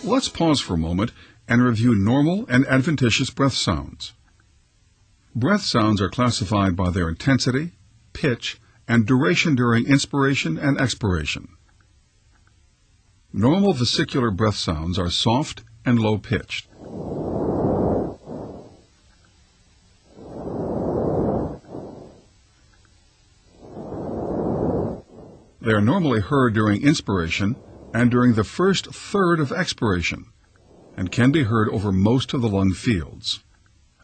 Let's pause for a moment and review normal and adventitious breath sounds. Breath sounds are classified by their intensity, pitch, and duration during inspiration and expiration. Normal vesicular breath sounds are soft and low-pitched. They are normally heard during inspiration and during the first third of expiration, and can be heard over most of the lung fields.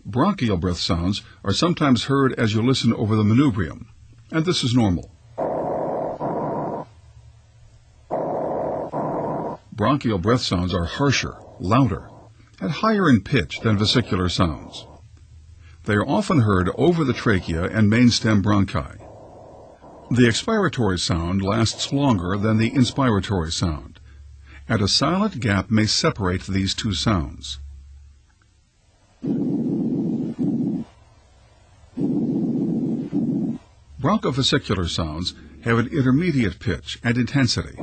Bronchial breath sounds are sometimes heard as you listen over the manubrium, and this is normal. Bronchial breath sounds are harsher, louder, and higher in pitch than vesicular sounds. They are often heard over the trachea and main stem bronchi. The expiratory sound lasts longer than the inspiratory sound, and a silent gap may separate these two sounds. Bronchovesicular sounds have an intermediate pitch and intensity.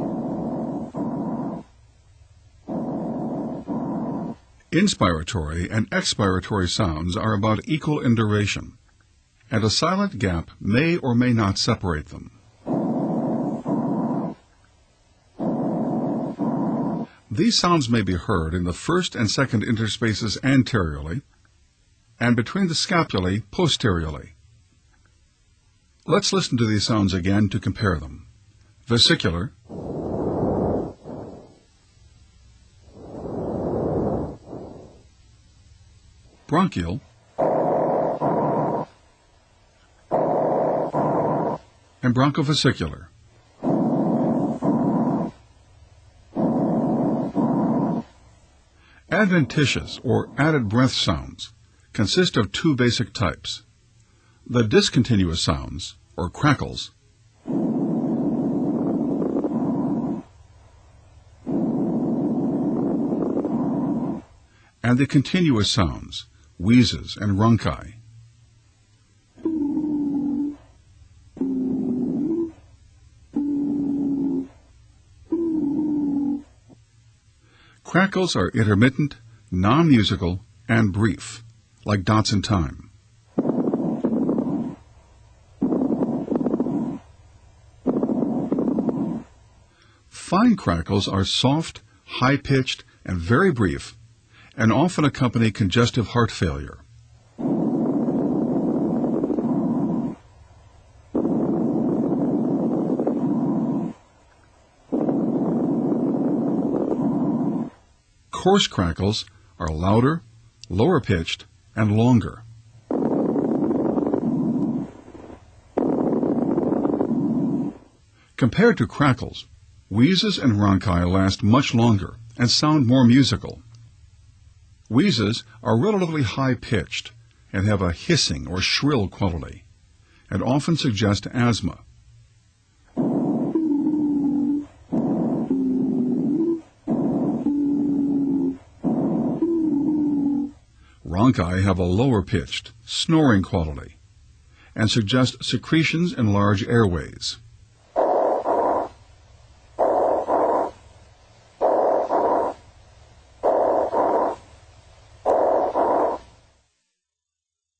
Inspiratory and expiratory sounds are about equal in duration, and a silent gap may or may not separate them. These sounds may be heard in the first and second interspaces anteriorly, and between the scapulae posteriorly. Let's listen to these sounds again to compare them. Vesicular, bronchial, and bronchovesicular. Adventitious, or added breath sounds, consist of two basic types: the discontinuous sounds, or crackles, and the continuous sounds, wheezes and rhonchi. Crackles are intermittent, non-musical, and brief, like dots in time. Fine crackles are soft, high-pitched, and very brief, and often accompany congestive heart failure. Coarse crackles are louder, lower-pitched, and longer. Compared to crackles, wheezes and rhonchi last much longer and sound more musical. Wheezes are relatively high-pitched and have a hissing or shrill quality, and often suggest asthma. Rhonchi have a lower-pitched, snoring quality, and suggest secretions in large airways.